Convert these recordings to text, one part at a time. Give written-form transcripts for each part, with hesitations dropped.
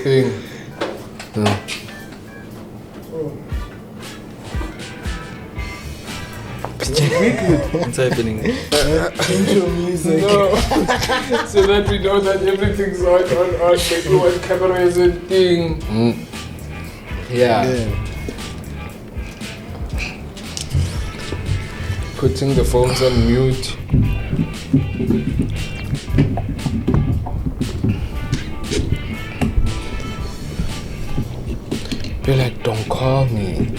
Mofokeng. What's happening? Intro music. No. So that we know that everything's on maybe what camera is a thing. Yeah. Putting the phones on mute. Be like, don't call me.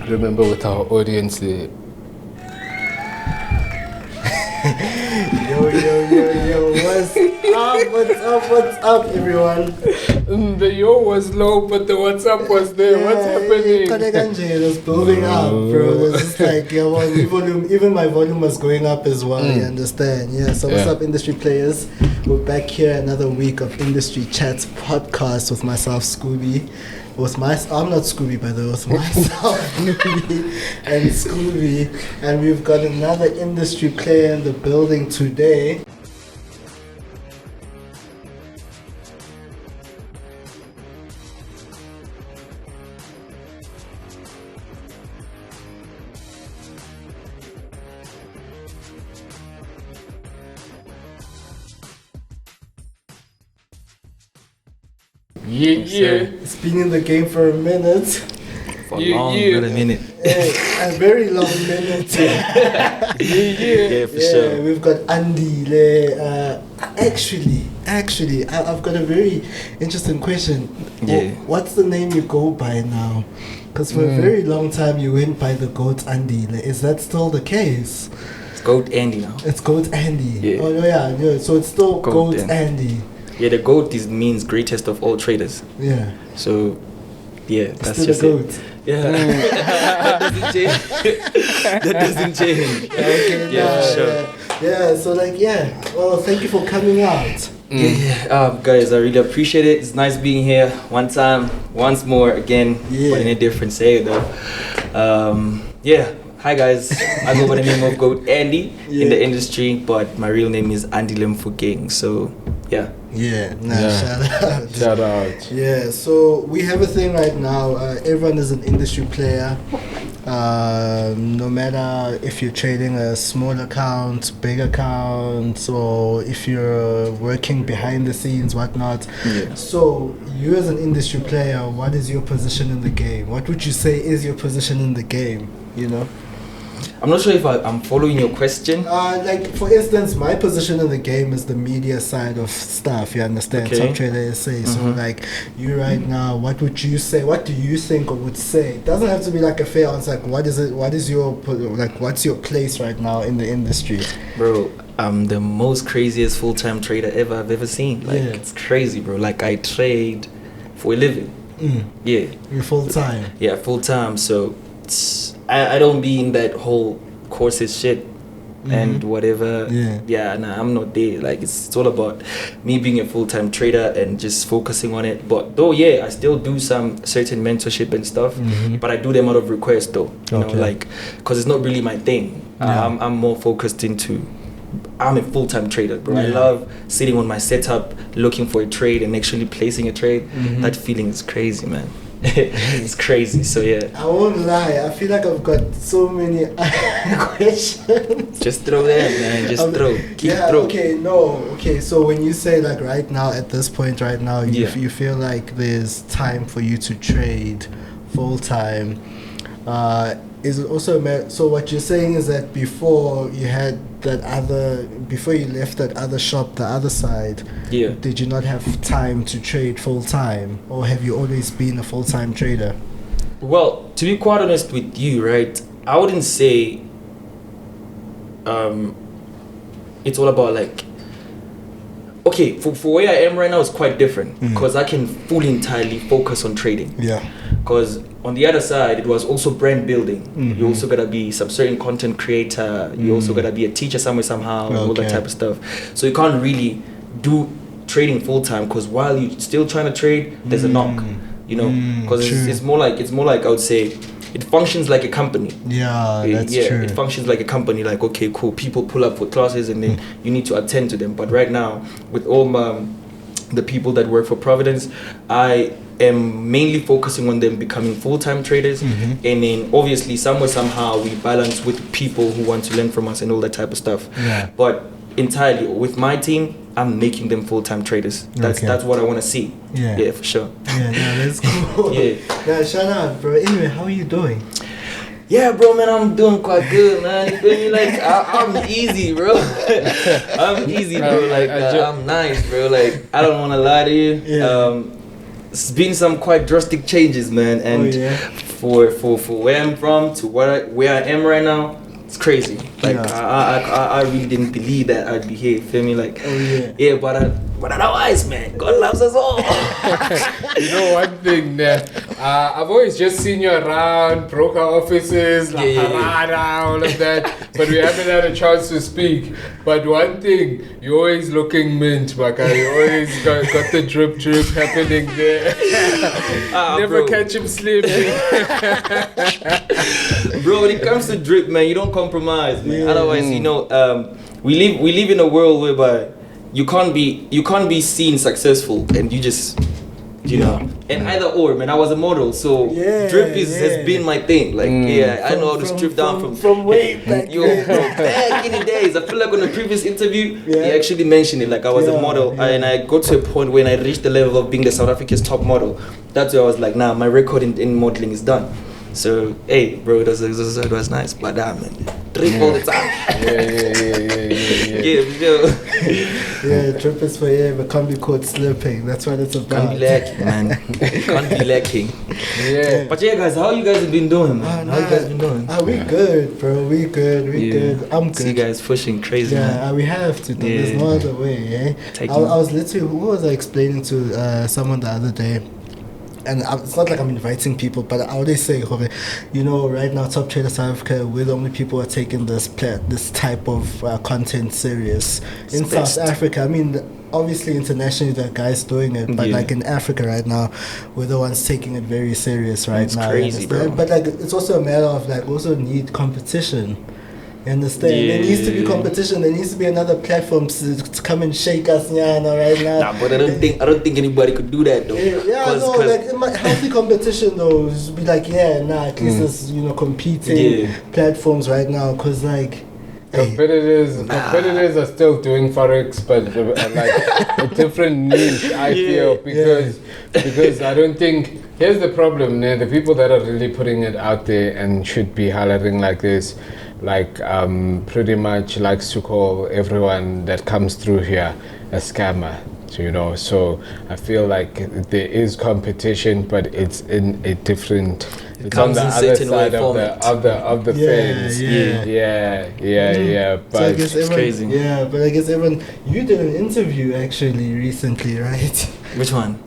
Remember with our audience there. Yo, what's up, everyone? The yo was low, but the WhatsApp was there. What's happening? It's building up, bro. It's just like, even my volume was going up as well, you understand? Yeah, so what's up, industry players? We're back here, another week of Industry Chats podcast with myself, Scooby. I'm not Scooby, by the way, it's myself, Scooby, and Scooby. And we've got another industry player in the building today. Yeah. It's been in the game for a minute. For long, not a minute. A very long minute. Yeah, for sure. We've got Andile. Actually, I've got a very interesting question. Yeah. What's the name you go by now? Because for a very long time you went by the goat Andile. Is that still the case? It's Goat Andy now. It's goat Andy. Yeah. Oh yeah. So it's still goat Andy. Yeah, the goat means greatest of all traders. Yeah. So, yeah, that's Still just the it. goat. Yeah, that doesn't change. That doesn't change. Okay, Yeah, for sure. Yeah, so well, thank you for coming out. Yeah. Guys, I really appreciate it. It's nice being here once more again, but in a different say though. Yeah. Hi guys, I go by the name of Goat Andy in the industry, but my real name is Andile Mofokeng. So, yeah. Shout out. Yeah, so we have a thing right now. Everyone is an industry player. No matter if you're trading a small account, big account, or if you're working behind the scenes, whatnot. Yeah. So you as an industry player, what is your position in the game? What would you say is your position in the game? You know? I'm not sure if I'm following your question. Like for instance, my position in the game is the media side of stuff. You understand? Okay. Top Trader SA. So like you right now, what would you say? What do you think or would say? It doesn't have to be like a fair answer. Like what is it? What is your what's your place right now in the industry? Bro, I'm the most craziest full-time trader I've ever seen. Like it's crazy, bro. Like I trade for a living. Yeah. You're full time. Yeah, full time. So I don't be in that whole courses shit and whatever. I'm not there. Like it's all about me being a full-time trader and just focusing on it. But though I still do some certain mentorship and stuff, but I do them out of request though. You know, like because it's not really my thing. I'm more focused into. I'm a full-time trader, bro. I love sitting on my setup, looking for a trade and actually placing a trade. That feeling is crazy, man. It's crazy. So I won't lie, I feel like I've got so many questions. Just throw them, man. Just throw. Okay, so when you say like right now at this point right now you feel like there's time for you to trade full time, is it also so what you're saying is that before you left that other shop, the other side, did you not have time to trade full time, or have you always been a full time trader? Well, to be quite honest with you, right, I wouldn't say it's all about like okay, for where I am right now is quite different because I can fully entirely focus on trading. Yeah. Because on the other side, it was also brand building. You also gotta be some certain content creator. You also gotta be a teacher somewhere somehow, all that type of stuff. So you can't really do trading full time because while you're still trying to trade, there's a knock. You know, because it's more like I would say it functions like a company. Yeah, that's true. It functions like a company. Like, okay, cool. People pull up for classes, and then you need to attend to them. But right now, with all the people that work for Providence, I am mainly focusing on them becoming full-time traders, and then obviously somehow we balance with people who want to learn from us and all that type of stuff. But entirely with my team, I'm making them full-time traders. That's what I want to see. Yeah, for sure. Yeah, that's cool. Yeah, shout out, bro. Anyway, how are you doing? Yeah, bro, man, I'm doing quite good, man. You feel me? Like, I'm easy, bro. I'm easy, bro. Like, I'm nice, bro. Like, I don't want to lie to you. It's been some quite drastic changes, man. And for where I'm from to where I am right now, it's crazy. Like, I really didn't believe that I'd be here. Feel me? Like, but otherwise, man, God loves us all. You know one thing, I've always just seen you around broker offices, all of that, but we haven't had a chance to speak. But one thing, you're always looking mint, Baka. You always got the drip happening there. Never catch him sleeping. Bro, when it comes to drip, man, you don't compromise, man. Otherwise, you know, we live in a world whereby you can't be seen successful and you just, you know, and either or, man. I was a model, so drip has been my thing. Like, I know how to strip down from way back. Back in the days. I feel like on the previous interview, he actually mentioned it. Like, I was a model, and I got to a point when I reached the level of being the South Africa's top model. That's where I was like, nah, my record in modeling is done. So, hey, bro, it was nice, but man, drip all the time. Drip is for but can't be caught slipping. That's what it's about. Can't be lacking, man. Can't be lacking. But guys, how you guys have been doing, man? How you guys been doing? We good, bro. We good. I'm good. See you guys pushing crazy, man. We have to. There's no other way. I was literally, who was I explaining to someone the other day? And it's not like I'm inviting people, but I always say, you know, right now, Top Trader South Africa, we're the only people who are taking this type of content serious. In South Africa, I mean, obviously internationally there are guys doing it, but like in Africa right now, we're the ones taking it very serious now. It's crazy, bro. But like, it's also a matter of like, also need competition. You understand? There needs to be competition. There needs to be another platform to come and shake us right now. Nah, but I don't think anybody could do that though. Like in my healthy competition though, just be like, at least there's competing platforms right now, because like. Competitors are still doing forex, but like a different niche. I feel because I don't think. Here's the problem. The people that are really putting it out there and should be hollering like this, like pretty much likes to call everyone that comes through here a scammer. You know, so I feel like there is competition, but it's in a different. It's on the other side of the fence. But so I guess it's crazy. Yeah, but I guess everyone. You did an interview actually recently, right? Which one?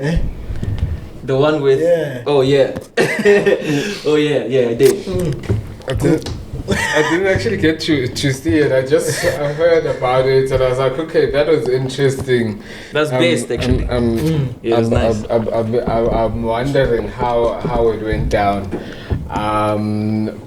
The one with. Oh yeah. I did. I didn't actually get to see it. I just heard about it and I was like, okay, that was interesting. That's best actually. It was nice. I'm wondering how it went down.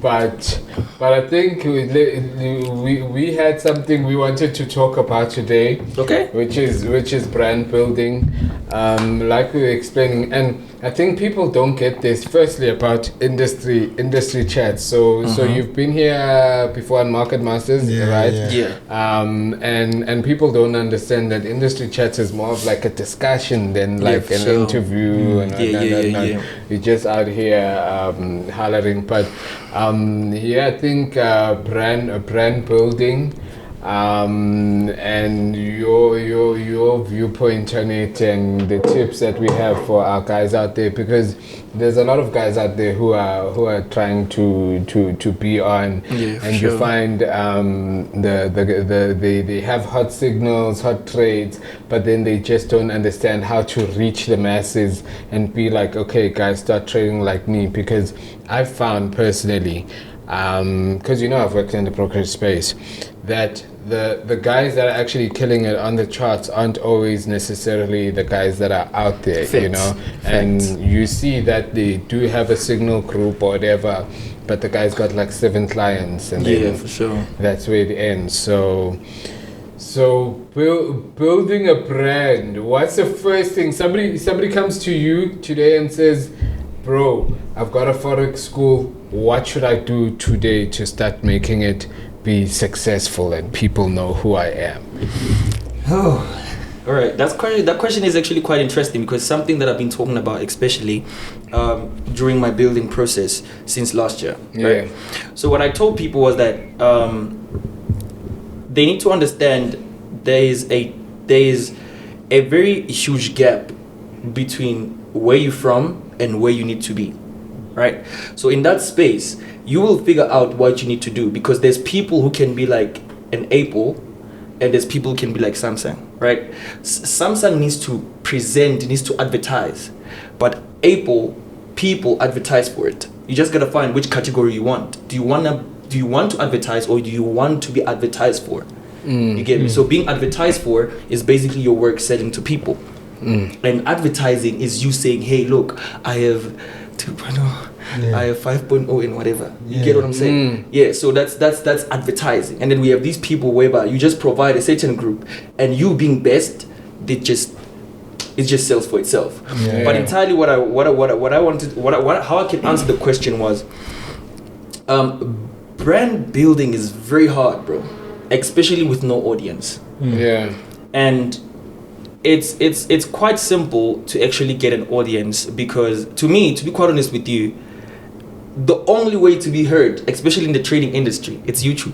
But I think we had something we wanted to talk about today. Okay. Which is brand building. Like we were explaining, and I think people don't get this. Firstly, about industry chats. So you've been here before on Market Masters, right? Yeah. And people don't understand that industry chats is more of like a discussion than like an interview. You're just out here hollering. But I think brand building. And your viewpoint on it and the tips that we have for our guys out there, because there's a lot of guys out there who are trying to be on, and you find they have hot signals, hot trades, but then they just don't understand how to reach the masses and be like, okay guys, start trading like me. Because I've found personally, because I've worked in the brokerage space, that the guys that are actually killing it on the charts aren't always necessarily the guys that are out there, you know. And you see that they do have a signal group or whatever, but the guy's got like 7 clients, and yeah, for sure. That's where it ends. So building a brand. What's the first thing? Somebody comes to you today and says, "Bro, I've got a forex school. What should I do today to start making it be successful and people know who I am?" Oh, all right. That question is actually quite interesting, because something that I've been talking about, especially during my building process since last year. Right? Yeah. So what I told people was that they need to understand there is a very huge gap between where you're from and where you need to be. Right? So in that space, you will figure out what you need to do, because there's people who can be like an Apple, and there's people who can be like Samsung, right? Samsung needs to present, needs to advertise, but Apple people advertise for it. You just gotta find which category you want. Do you want to advertise, or do you want to be advertised for? You get me? So being advertised for is basically your work selling to people, and advertising is you saying, "Hey, look, I have 2.0." I have 5.0 and whatever. You get what I'm saying? Yeah, so that's advertising. And then we have these people whereby you just provide a certain group, and you being best, it just sells for itself. Yeah. But entirely how I can answer the question was, brand building is very hard, bro, especially with no audience. Yeah. And it's quite simple to actually get an audience, because to me, to be quite honest with you, the only way to be heard, especially in the trading industry, it's YouTube.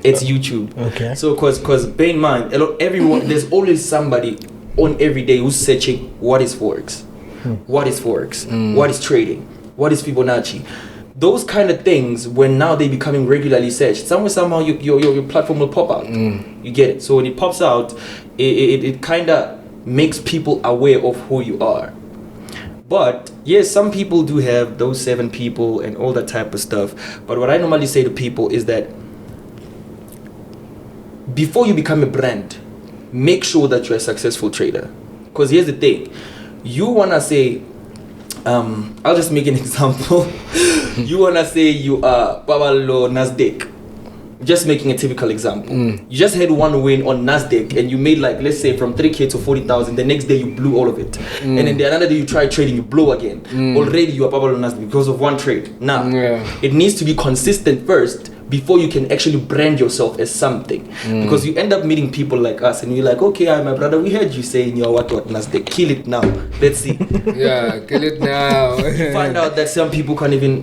It's YouTube. Okay. So because bear in mind, everyone, there's always somebody on every day who's searching what is forex, what is forex, what is trading, what is Fibonacci. Those kind of things, when now they becoming regularly searched, somehow your platform will pop out. You get it. So when it pops out, it kind of makes people aware of who you are. But yes, some people do have those 7 people and all that type of stuff. But what I normally say to people is that before you become a brand, make sure that you're a successful trader. Because here's the thing, you wanna say, I'll just make an example. You wanna say you are Babalo Nasdaq. Just making a typical example. You just had one win on Nasdaq, and you made, like, let's say from 3K to 40,000. The next day you blew all of it, and then the another day you try trading, you blow again. Already you are Babalo Nasdaq because of one trade. Now it needs to be consistent first before you can actually brand yourself as something. Because you end up meeting people like us, and you're like, okay, my brother, we heard you saying you're what Nasdaq. Kill it now. Let's see. Yeah, kill it now. You find out that some people can't even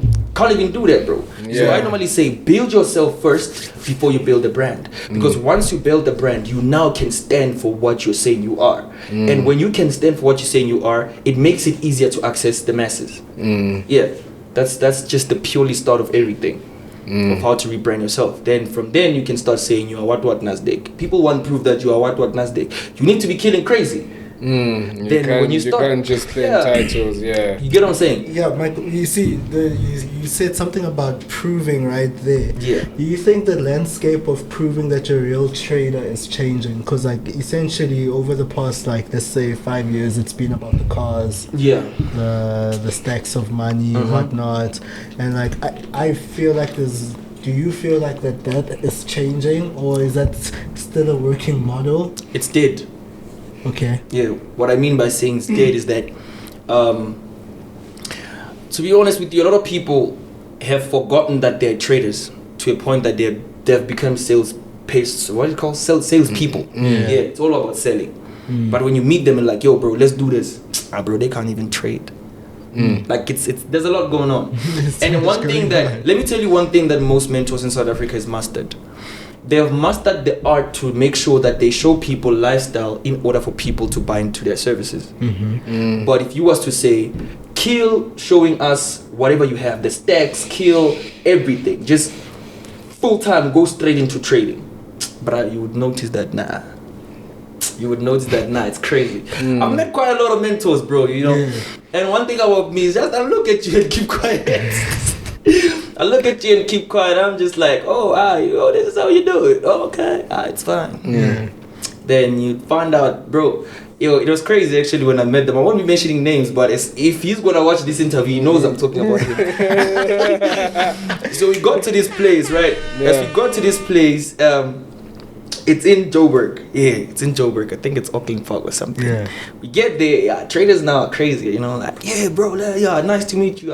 do that, bro. So I normally say, build yourself first before you build a brand. Because once you build a brand, you now can stand for what you're saying you are. And when you can stand for what you're saying you are, it makes it easier to access the masses. Yeah, that's just the purely start of everything. Of how to rebrand yourself. Then from then you can start saying you are what Nasdaq. People want proof that you are what Nasdaq. You need to be killing crazy. Then when you start, can't just claim titles. Yeah, you get what I'm saying? Yeah, Michael, you see, you said something about proving right there. Yeah. Do you think the landscape of proving that you're a real trader is changing? Because, like, essentially over the past, like, let's say 5 years, it's been about the cars, the stacks of money, whatnot, and like I feel like there's. Do you feel like that is changing, or is that still a working model? It's dead. Okay. Yeah, what I mean by saying it's dead is that, to be honest with you, a lot of people have forgotten that they're traders to a point that they've become salespeople. Yeah, it's all about selling. But when you meet them and like, yo, bro, let's do this. Bro, they can't even trade. Like it's there's a lot going on. And one thing let me tell you one thing that most mentors in South Africa has mastered. They have mastered the art to make sure that they show people lifestyle in order for people to buy into their services. But if you was to say, kill showing us whatever you have, the stacks, kill everything, just full time go straight into trading, but you would notice that it's crazy. I've met quite a lot of mentors, bro, you know. And one thing about me is just I look at you and keep quiet. I I look at you and keep quiet. I'm just like, oh, this is how you do it. Oh, okay, it's fine. Then you find out, bro. Yo, it was crazy actually when I met them. I won't be mentioning names, but if he's gonna watch this interview, he knows I'm talking about him. So we got to this place, right? Yeah. As we got to this place, it's in Joburg. Yeah, it's in Joburg. I think it's Auckland Park or something. Yeah. We get there, traders now are crazy, like, yeah, bro, nice to meet you.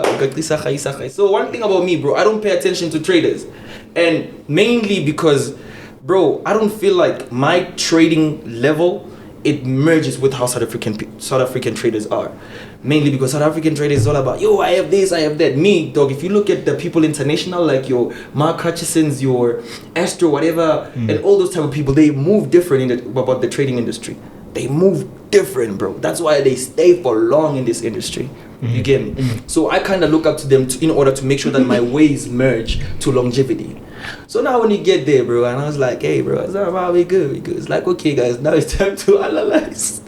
So one thing about me, bro, I don't pay attention to traders. And mainly because, bro, I don't feel like my trading level, it merges with how South African traders are. Mainly because South African traders is all about, yo, I have this, I have that. Me, dog, if you look at the people international, like your Mark Hutchison's, your Astro, whatever, and all those type of people, they move different about the trading industry. They move different, bro. That's why they stay for long in this industry. You get me? So I kind of look up to them in order to make sure that my ways merge to longevity. So now when you get there, bro, and I was like, hey, bro, it's all we good. It's like, okay, guys, now it's time to analyze.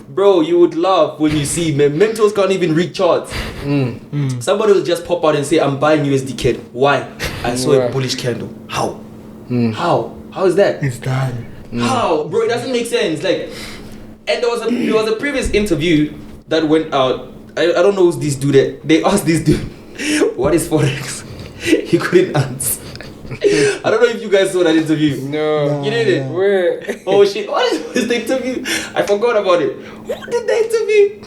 Bro, you would laugh when you see mentors can't even read charts. Somebody will just pop out and say, I'm buying USD CAD. Why? I saw a bullish candle. How? How is that? It's done. How? Bro, it doesn't make sense. Like, and there was a previous interview that went out. I don't know who's this dude that they asked this dude, what is Forex? He couldn't answer. I don't know if you guys saw that interview. No. You did it? Where? Oh shit, what is the interview? I forgot about it. Who did the interview?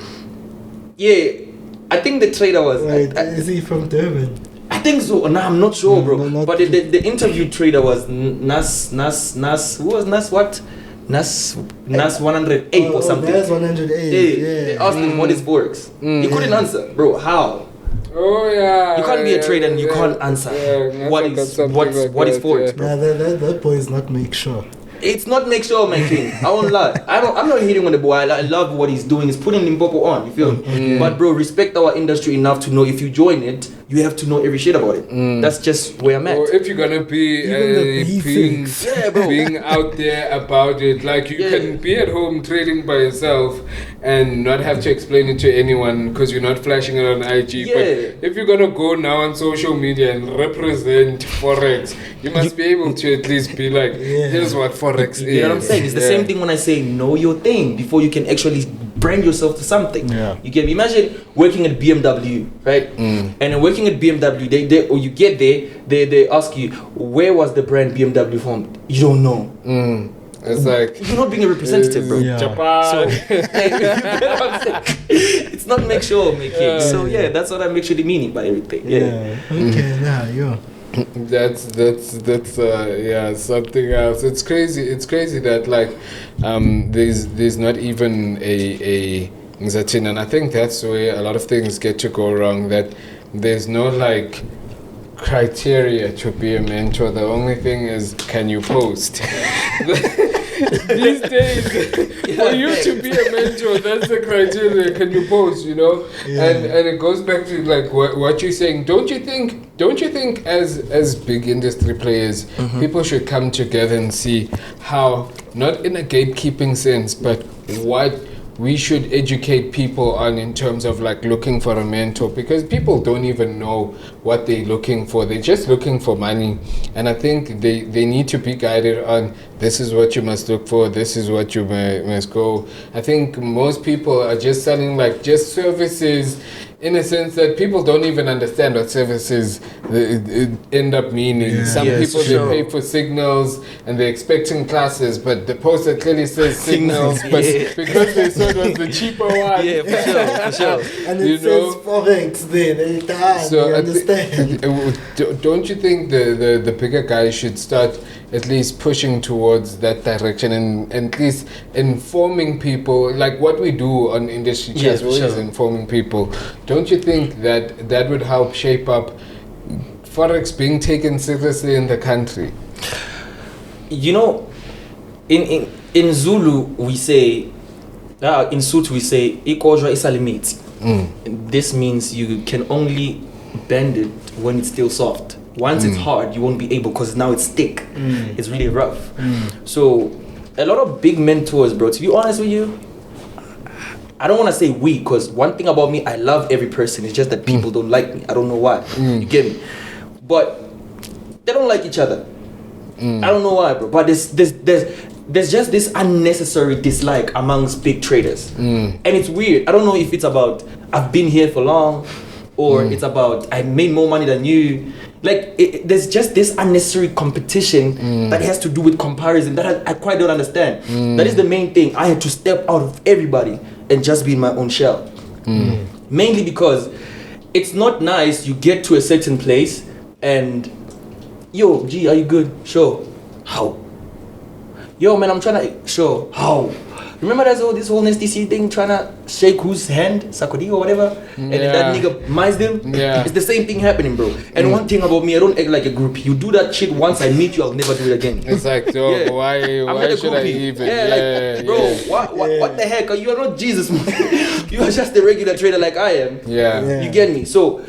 Yeah, I think the trader was... Wait, is he from Durban? I think so. No, I'm not sure, bro. No, but the interview trader was Nas. Who was Nas? What? Nas 108 or something. Nas 108. Yeah. They asked him what is Forex. He couldn't answer, bro. How? Oh yeah. You can't be a trader and you can't answer. What is Forex, bro? Nah, that boy is not make sure. It's not make sure, my king. I won't lie. I'm not hating on the boy. I love what he's doing. He's putting Limpopo on. You feel me? But bro, respect our industry enough to know if you join it, you have to know every shit about it. That's just where I'm at. Or if you're gonna be being out there about it, like you can be at home trading by yourself and not have to explain it to anyone because you're not flashing it on IG. But if you're gonna go now on social media and represent Forex, you must be able to at least be like, here's what Forex is. You know what I'm saying? It's the same thing when I say know your thing before you can actually brand yourself to something. You can imagine working at BMW, right? And then working at BMW, they or you get there, they ask you, where was the brand BMW formed? You don't know. It's like you're not being a representative, bro. Japan. So it's not make sure, make it. So that's what I'm actually meaning by everything. Okay, now you. That's something else. It's crazy that like there's not even a Zatin, and I think that's where a lot of things get to go wrong, that there's no like criteria to be a mentor. The only thing is, can you post? These days, for you to be a mentor, that's the criteria. Can you post? You know, and it goes back to like what you're saying. Don't you think as big industry players, people should come together and see how, not in a gatekeeping sense, but what we should educate people on in terms of like looking for a mentor, because people don't even know what they're looking for. They're just looking for money, and I think they need to be guided on, this is what you must look for, this is what you must go. I think most people are just selling like just services, in a sense that people don't even understand what services end up meaning. Some people they pay for signals and they're expecting classes, but the poster clearly says signals, but because they saw it was the cheaper one. For sure. And it says Forex there, they die. So you understand? Don't you think the bigger guys should start at least pushing towards that direction and at least informing people, like what we do on Industry Chats, always informing people? Don't you think that would help shape up Forex being taken seriously in the country? You know, in Zulu we say, in Sotho we say, "Ikojwa isalimiti." This means you can only bend it when it's still soft. Once it's hard, you won't be able, because now it's thick. It's really rough. So a lot of big mentors, bro, to be honest with you, I don't want to say we, because one thing about me, I love every person. It's just that people don't like me. I don't know why. You get me? but they don't like each other. I don't know why, bro. But there's just this unnecessary dislike amongst big traders, and it's weird. I don't know if it's about I've been here for long, or it's about I made more money than you. Like there's just this unnecessary competition that has to do with comparison that I quite don't understand. That is the main thing. I had to step out of everybody and just be in my own shell. Mainly because it's not nice. You get to a certain place and yo, G, are you good? Sure. How? Yo, man, I'm trying to. Sure. How? Remember this whole STC thing, trying to shake whose hand, Sakodi or whatever, and then that nigga mised him? Yeah. It's the same thing happening, bro. And one thing about me, I don't act like a groupie. You do that shit once I meet you, I'll never do it again. It's like, yo, why should I even? Like, bro, what the heck? You are not Jesus, man. You are just a regular trader like I am. Yeah. You get me? So,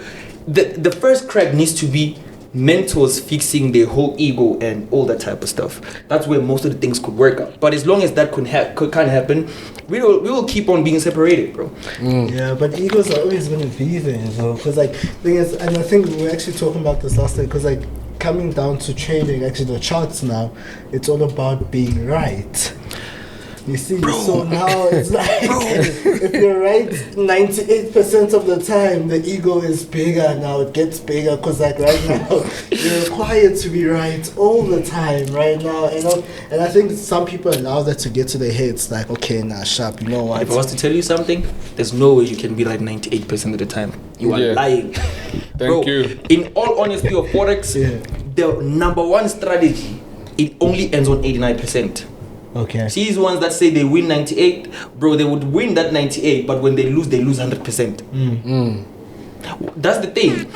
the first crack needs to be mentors fixing their whole ego and all that type of stuff. That's where most of the things could work out. But as long as that can't happen, we will keep on being separated, bro. Yeah, but egos are always going to be there, though. Because, like, thing is, and I think we were actually talking about this last time, because, like, coming down to trading, actually, the charts now, it's all about being right. You see, so now it's like, if you're right 98% of the time, the ego is bigger now. It gets bigger because, like, right now, you're required to be right all the time right now. You know, and I think some people allow that to get to their heads. Like, okay, nah, sharp. You know what? If I was to tell you something, there's no way you can be right 98% of the time. You are lying. Thank you. In all honesty of Forex, the number one strategy, it only ends on 89%. Okay. See these ones that say they win 98, bro, they would win that 98, but when they lose 100%. That's the thing.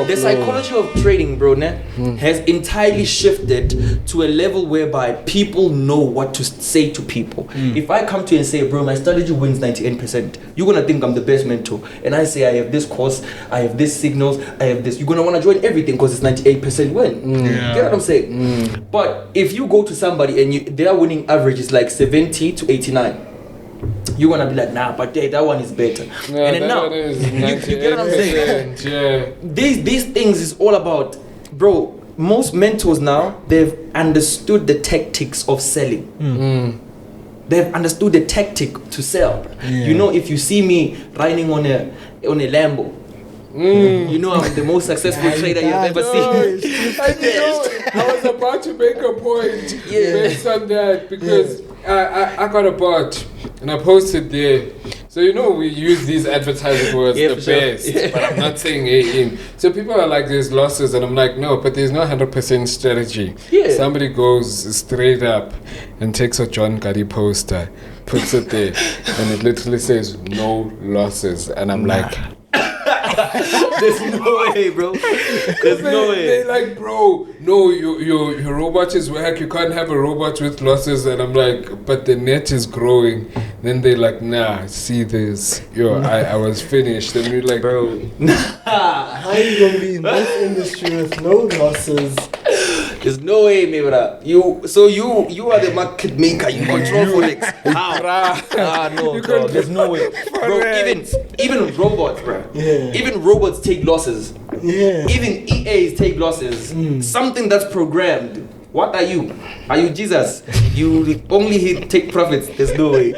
The psychology of trading, bro, has entirely shifted to a level whereby people know what to say to people. If I come to you and say, bro, my strategy wins 98%, you're gonna think I'm the best mentor. And I say I have this course, I have this signals, I have this. You're gonna wanna join everything because it's 98% win. You get what I'm saying? But if you go to somebody and their winning average is like 70 to 89. You're gonna be like, nah, but that one is better. Yeah, and then now, you get what I'm saying? Yeah. These things is all about, bro. Most mentors now, they've understood the tactics of selling. They've understood the tactic to sell. You know, if you see me riding on a Lambo, you know I'm the most successful trader you've ever seen. I was about to make a point based on that because I got a bot and I posted there. So you know we use these advertising words the best, but I'm not saying AIM. So people are like, there's losses, and I'm like, no, but there's no 100% strategy. Somebody goes straight up and takes a John Gotti poster, puts it there, and it literally says no losses, and I'm like, there's no way, bro. There's no way. They're like, bro, no, your robot is whack. You can't have a robot with losses. And I'm like, but the net is growing. Then they're like, nah, see this. I was finished. And we're like, bro, how are you gonna be in this industry with no losses? There's no way, me, bro. You are the market maker. You control Forex. How? No, bro. There's no way, bro. Even robots, bro. Even robots take losses. Even EAs take losses. Something that's programmed. What are you? Are you Jesus? You only take profits. There's no way.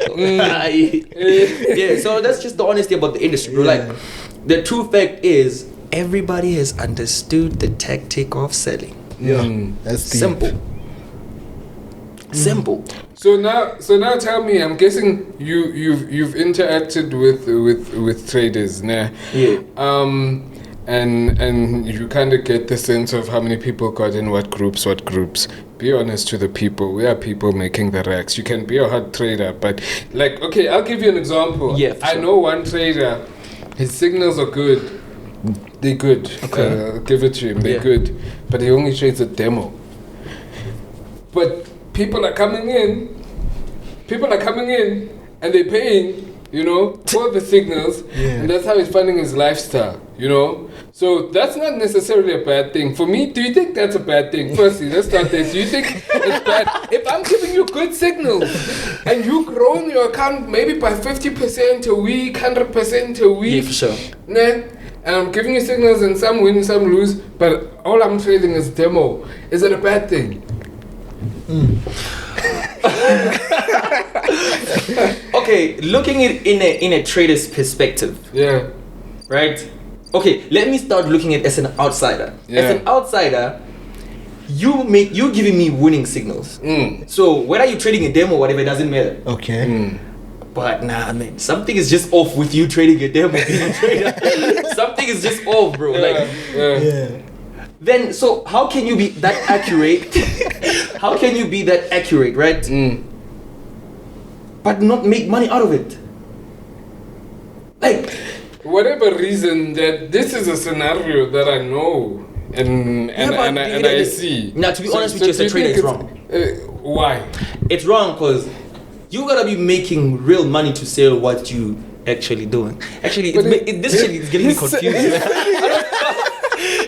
So that's just the honesty about the industry, bro. Like, the true fact is, everybody has understood the tactic of selling. That's simple. Simple. So now tell me, I'm guessing you've interacted with traders, nah? And you kind of get the sense of how many people got in what groups. Be honest to the people. We are people making the racks. You can be a hot trader, but like, okay, I'll give you an example. I know one trader, his signals are good. They're good. Okay. Give it to him. They're good. But he only trades a demo. But people are coming in and they're paying, you know, for the signals. And that's how he's funding his lifestyle, you know. So that's not necessarily a bad thing. For me, do you think that's a bad thing? Firstly, let's start there. Do you think it's bad? If I'm giving you good signals and you've grown your account maybe by 50% a week, 100% a week. Yeah, for sure. Nah, and I'm giving you signals, and some win, some lose, but all I'm trading is demo. Is it a bad thing? Okay, looking at it in a trader's perspective. Yeah. Right? Okay, let me start looking at it as an outsider. Yeah. As an outsider, you're giving me winning signals. So whether you're trading a demo or whatever, it doesn't matter. Okay. But nah, man, something is just off with you trading a demo being a trader. Something is just off, bro. Yeah. Then, so how can you be that accurate? How can you be that accurate, right? But not make money out of it? Like, whatever reason that this is a scenario that I know and I see. Now, to be honest with you, as a trader, it's wrong. Why? It's wrong because you gotta be making real money to sell what you actually doing. Actually, this shit is getting me confused.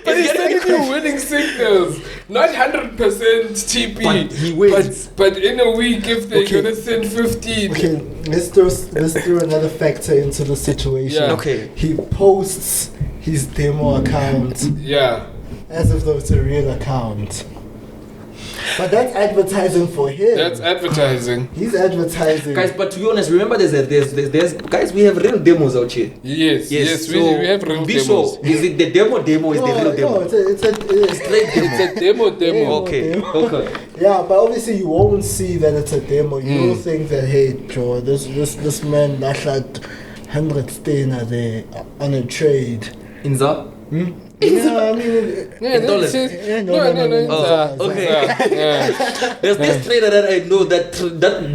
But he's sending you winning signals, not 100% TP. But he wins. But in a week, if they're gonna send 15. Okay, let's throw another factor into the situation. Yeah. Okay. He posts his demo account Yeah. as if though it's a real account. But that's advertising for him. That's advertising. He's advertising. Guys, but to be honest, remember there's guys, we have real demos out here. Yes, so we have real be demos. sure, is it the demo is the real demo? No, it's a Straight demo. It's a demo. Okay, demo. okay. Yeah, but obviously you won't see that it's a demo. You will think that, hey, Joe, this man dashed 100 stainer there on a trade. Inza? Yeah, I mean, Yeah, dollars. no. Okay. Yeah. There's this trader that I know that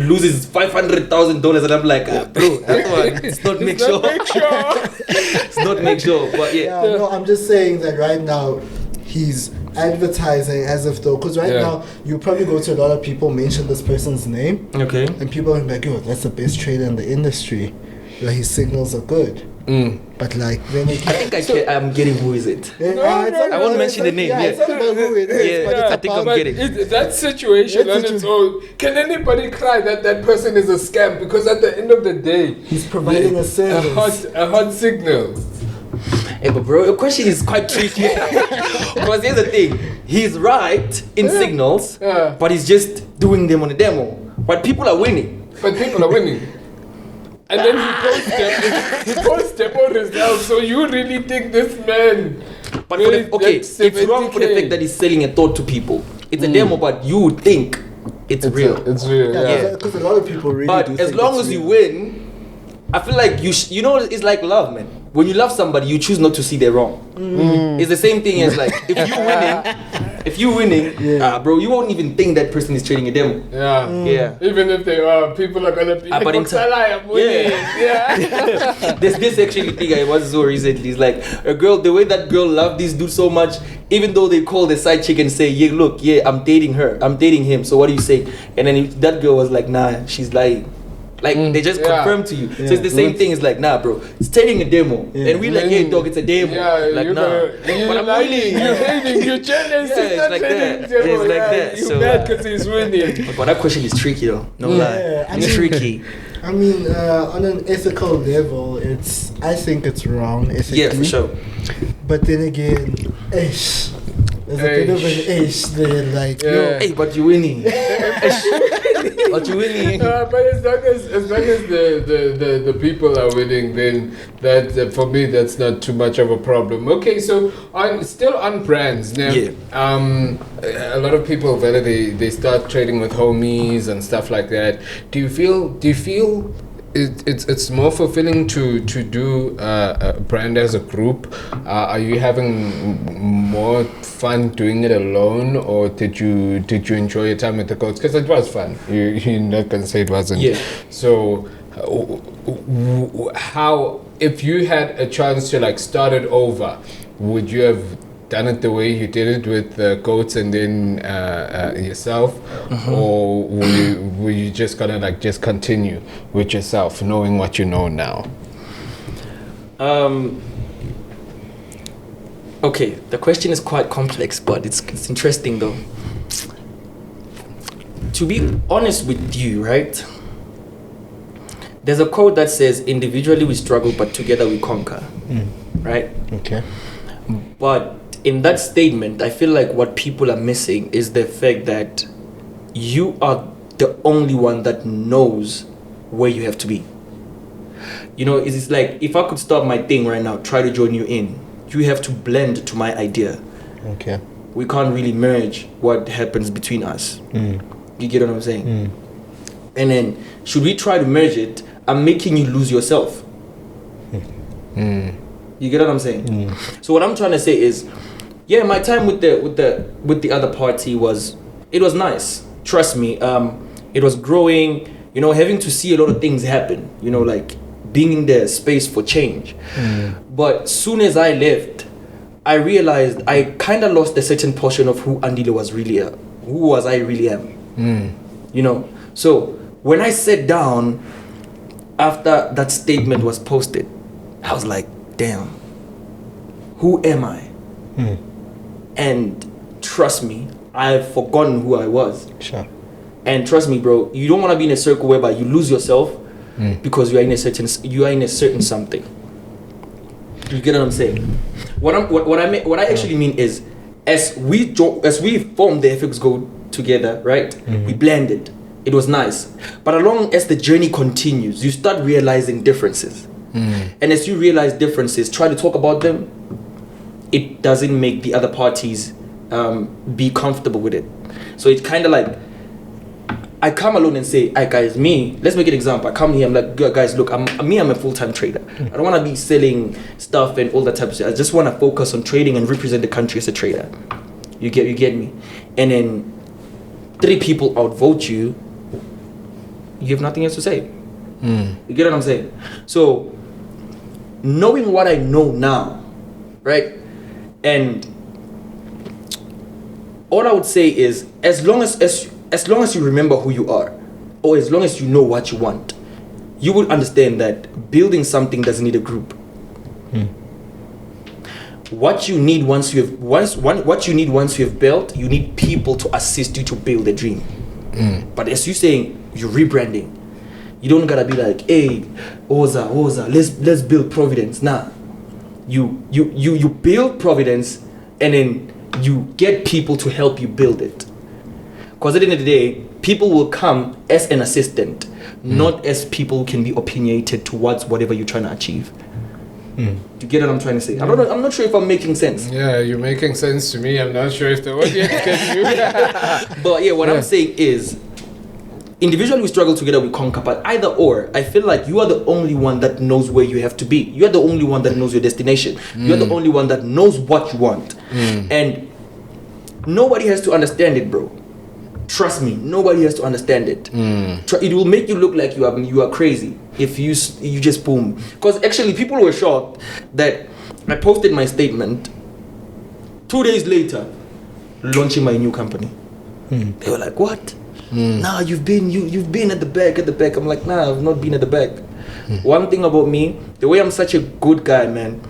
loses $500,000, and I'm like, bro, that one, it's not make sure. It's not make sure, but yeah. yeah, no, I'm just saying that right now he's advertising as if though, because right now you probably go to a lot of people, mention this person's name, Okay. and people are like, yo, that's the best trader in the industry. Like, his signals are good. But like, then I think I'm getting who is it. I won't mention the name. Yeah, it's not about who it is, but it's I think I'm about getting. That situation on its own. Can anybody cry that that person is a scam? Because at the end of the day, he's providing a service. a hot signal. Hey, but bro, your question is quite tricky. Because here's the thing, he's right in signals, but he's just doing them on a demo. But people are winning. And then he posts demo results. So you really think this man? But it's wrong for the fact that he's selling a thought to people. It's a demo, but you would think it's real. It's real. Yeah, because a lot of people really But do as think long it's as you real. win, I feel like you know, it's like love, man. When you love somebody, you choose not to see their wrong. It's the same thing as like if you're winning, bro, you won't even think that person is trading a demo. Yeah. Even if they are, people are gonna be like, but I'm winning. There's this actually thing I was so recently. It's like a girl, the way that girl loved this dude so much, even though they call the side chick and say, yeah, look, I'm dating her, I'm dating him. So what do you say? And then that girl was like, nah, she's lying. Like they just confirm to you. So it's the same thing. It's like, nah, bro, it's trading a demo, and we like, hey, dog, it's a demo. Like, nah, but I'm winning. You're hating. You're jealous. It's like that. It's like that. You're So mad because he's winning. but that question is tricky though. No lie, I it's mean- tricky. I mean, on an ethical level, I think it's wrong ethically. Yeah, for sure. But then again, there's a bit of an there, like, yo, Hey, but you're winning. But you're winning. But as long as the people are winning, then that for me that's not too much of a problem. Okay, so still on brands now. A lot of people whether they start trading with homies and stuff like that. Do you feel it's more fulfilling to do a brand as a group? Are you having more fun doing it alone, or did you enjoy your time with the coach? Because it was fun. You're not gonna say it wasn't. Yeah. So how, if you had a chance to like start it over, would you have done it the way you did it with the goats and then yourself, or were you just gonna like just continue with yourself, knowing what you know now? Okay, the question is quite complex, but it's interesting though. To be honest with you, right? There's a quote that says, "Individually we struggle, but together we conquer." right? Okay. But in that statement, I feel like what people are missing is the fact that you are the only one that knows where you have to be. You know, it's like if I could start my thing right now, try to join you in, you have to blend to my idea. Okay. We can't really merge what happens between us. You get what I'm saying? And then, should we try to merge it, I'm making you lose yourself. You get what I'm saying? So what I'm trying to say is, yeah, my time with the other party was nice. Trust me, it was growing. You know, having to see a lot of things happen. You know, like being in the space for change. But soon as I left, I realized I kind of lost a certain portion of who Andile was really, who was I really am. You know, so when I sat down after that statement was posted, I was like, damn, who am I? And trust me, I've forgotten who I was. Sure. And trust me, bro, you don't want to be in a circle whereby you lose yourself because you are in a certain something. You get what I'm saying? What I actually mean is, as we formed the FX Go together, right? We blended. It was nice. But along as the journey continues, you start realizing differences. And as you realize differences, try to talk about them. It doesn't make the other parties be comfortable with it. So it's kind of like, I come alone and say, "Hey guys, let's make an example. I come here, I'm like, guys, look, I'm a full-time trader. I don't want to be selling stuff and all that type of shit. I just want to focus on trading and represent the country as a trader." You get me? And then 3 people outvote you, you have nothing else to say. You get what I'm saying? So, knowing what I know now, right? And all I would say is, as long as you remember who you are, or as long as you know what you want, you will understand that building something doesn't need a group. What you need once you have built, you need people to assist you to build a dream. But as you saying, you're rebranding. You don't gotta be like, "Hey, Oza, let's build Providence." Nah, you build Providence, and then you get people to help you build it. Because at the end of the day, people will come as an assistant, not as people who can be opinionated towards whatever you're trying to achieve. Do you get what I'm trying to say? I don't know. I'm not sure if I'm making sense. Yeah, you're making sense to me. I'm not sure if the audience can do. But yeah, what I'm saying is, individually we struggle, together we conquer. But either or, I feel like you are the only one that knows where you have to be. You are the only one that knows your destination. You are the only one that knows what you want. And nobody has to understand it, bro. Trust me, nobody has to understand it. It will make you look like you are crazy if you just boom. Because actually, people were shocked that I posted my statement 2 days later, launching my new company. They were like, "What? Nah, you've been at the back." I'm like, "Nah, I've not been at the back." One thing about me, the way I'm such a good guy, man,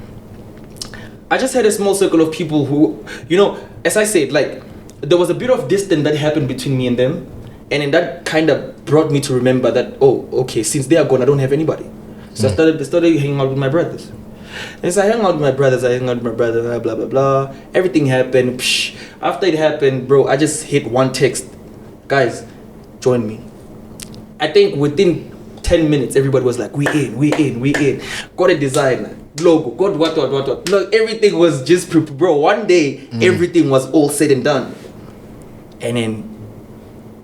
I just had a small circle of people who, you know, as I said, like, there was a bit of distance that happened between me and them, and then that kind of brought me to remember that, oh, okay, since they are gone, I don't have anybody. So I started hanging out with my brothers. And so I hung out with my brothers, blah, blah, blah. Everything happened. Psh. After it happened, bro, I just hit one text. "Guys, join me." I think within 10 minutes, everybody was like, we in. Got a designer, logo, got what. Look, everything was just, bro, one day, everything was all said and done. And then,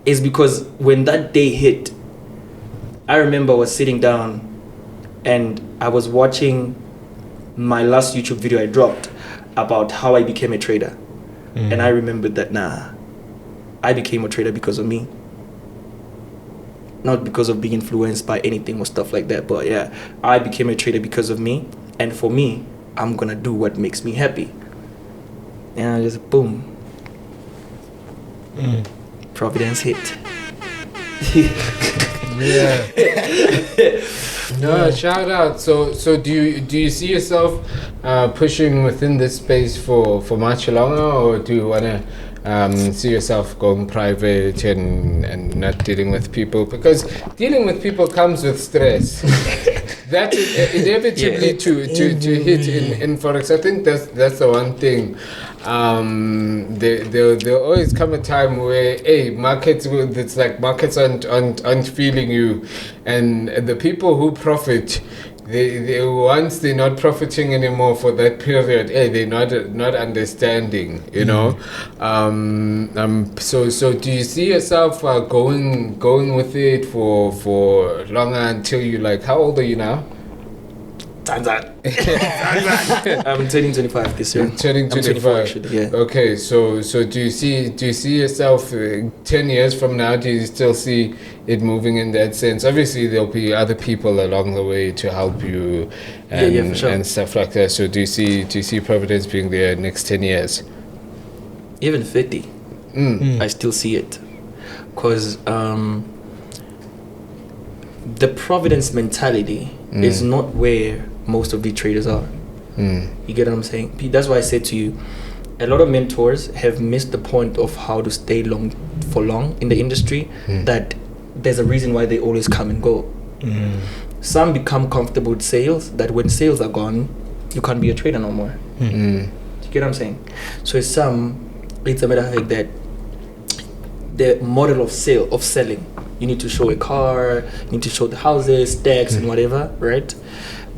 it's because when that day hit, I remember I was sitting down and I was watching my last YouTube video I dropped about how I became a trader. And I remembered that, I became a trader because of me. Not because of being influenced by anything or stuff like that, but yeah, I became a trader because of me. And for me, I'm gonna do what makes me happy. And I just boom. Providence hit. Yeah. No, shout out. So do you see yourself pushing within this space for much longer, or do you wanna see yourself going private and not dealing with people? Because dealing with people comes with stress. that is inevitably to hit in forex. I think that's the one thing. There'll always come a time where markets aren't feeling you, and the people who profit, they once they're not profiting anymore for that period, they're not understanding, you know. So do you see yourself going with it for longer until you like, how old are you now? I'm turning 25 this year. Turning 25 actually, yeah. Okay, so do you see yourself 10 years from now? Do you still see it moving in that sense? Obviously there'll be other people along the way to help you and, for sure. and stuff like that. So do you see Providence being there next 10 years? Even 50. I still see it. Because the Providence mentality is not where most of the traders are. You get what I'm saying? That's why I said to you, a lot of mentors have missed the point of how to stay long in the industry, that there's a reason why they always come and go. Some become comfortable with sales, that when sales are gone, you can't be a trader no more. Do you get what I'm saying? So it's a matter of fact that the model of selling, you need to show a car, you need to show the houses, stacks and whatever, right?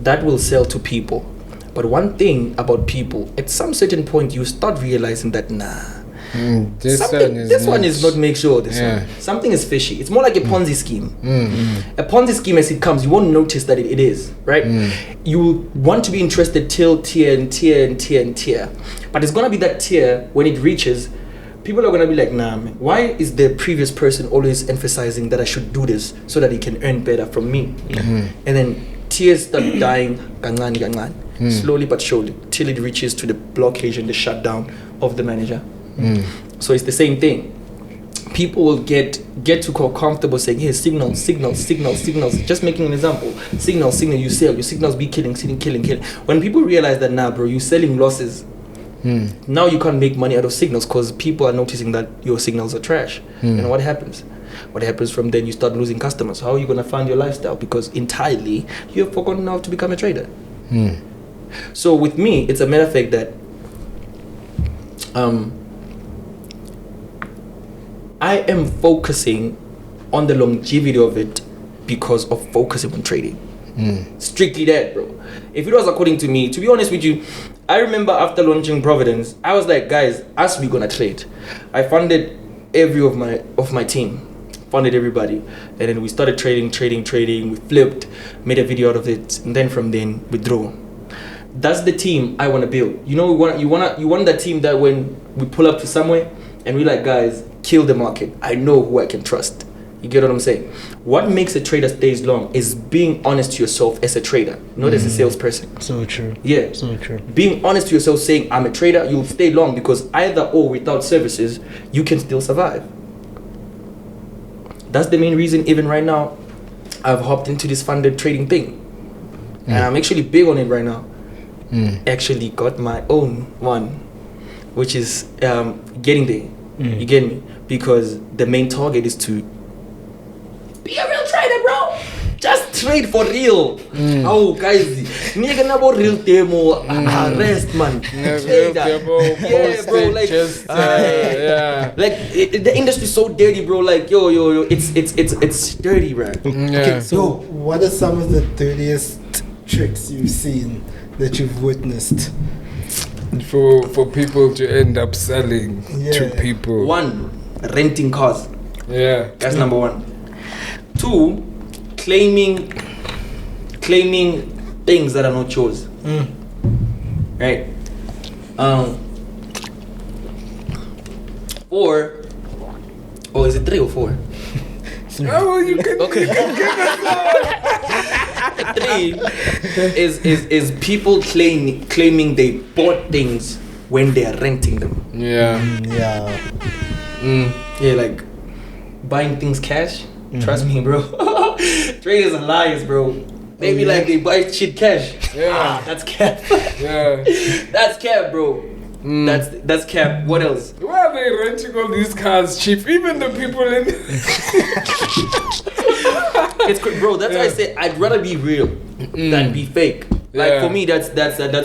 That will sell to people. But one thing about people, at some certain point you start realizing that this one is not make sure this one. Something is fishy. It's more like a Ponzi scheme. A Ponzi scheme, as it comes, you won't notice that it is, right? You want to be interested till tier and tier and tier and tier. But it's gonna be that tier when it reaches, people are gonna be like, nah man, why is the previous person always emphasizing that I should do this so that he can earn better from me? And then tiers start dying slowly but surely till it reaches to the blockage and the shutdown of the manager. So it's the same thing. People will get to comfortable saying, hey, signals. Just making an example. Signal, you sell. Your signals be killing. When people realize that, nah, bro, you're selling losses. Now you can't make money out of signals because people are noticing that your signals are trash. And what happens? What happens from then? You start losing customers. How are you going to fund your lifestyle? Because entirely you have forgotten how to become a trader. So with me, it's a matter of fact that I am focusing on the longevity of it because of focusing on trading. Strictly that, bro. If it was according to me, to be honest with you, I remember after launching Providence, I was like, guys, as we gonna trade. I funded every of my team, funded everybody, and then we started trading. We flipped, made a video out of it, and then from then we drew. That's the team I want to build. You know, you want that team that when we pull up to somewhere and we like, guys, kill the market. I know who I can trust. You get what I'm saying? What makes a trader stays long is being honest to yourself as a trader, not as a salesperson. So true. Yeah. So true. Being honest to yourself, saying I'm a trader, you'll stay long because either or without services, you can still survive. That's the main reason even right now, I've hopped into this funded trading thing. And I'm actually big on it right now. Actually got my own one, which is getting there. You get me? Because the main target is to be a real trader, bro. Just trade for real. Oh, guys, nigga nabo real demo. Rest, man. Yeah, bro. Like, just, like the industry's so dirty, bro. Like, yo, it's dirty, bro. Okay, so what are some of the dirtiest tricks you've seen that you've witnessed? For people to end up selling to people. 1, renting cars. Yeah. That's number 1. 2, claiming things that are not yours. Right. 4, or is it 3 or 4? Oh, you can. Okay. You can give us 3 is people claiming they bought things when they are renting them. Yeah. Yeah, like buying things cash. Trust me, bro. Traders are liars, bro. They be like they buy shit cash. Yeah. That's cap. Yeah. That's cap, bro. That's cap. What else? Why are they renting all these cars cheap? Even the people in bro. That's why I say I'd rather be real than be fake. Like for me, that's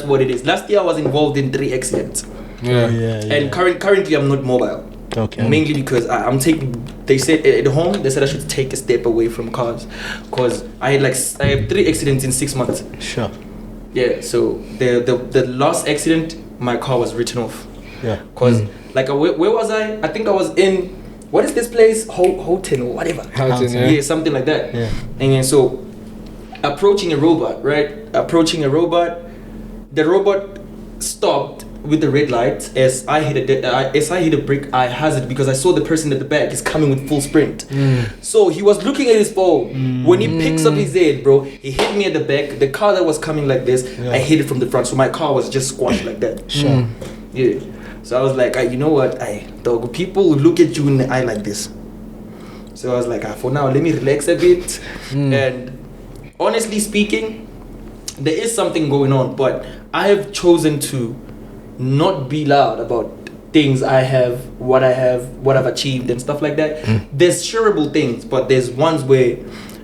what it is. Last year I was involved in 3 accidents. And currently I'm not mobile. Okay. Mainly because I'm taking. They said at home they said I should take a step away from cars, because I have 3 accidents in 6 months. Sure. Yeah. So the last accident, my car was written off. Yeah. Cause where was I? I think I was in, what is this place? Houghton or whatever. Houghton, yeah, something like that. Yeah. And then so approaching a robot, the robot stopped with the red light as I hit a brick. I hazard because I saw the person at the back is coming with full sprint. So he was looking at his phone. When he picks up his head, bro, he hit me at the back. The car that was coming like this, I hit it from the front. So my car was just squashed like that. Sure. Yeah. So I was like, you know what? Dog, people look at you in the eye like this. So I was like, for now, let me relax a bit. And honestly speaking, there is something going on, but I have chosen to not be loud about things I have, what I've achieved and stuff like that. There's shareable things, but there's ones where,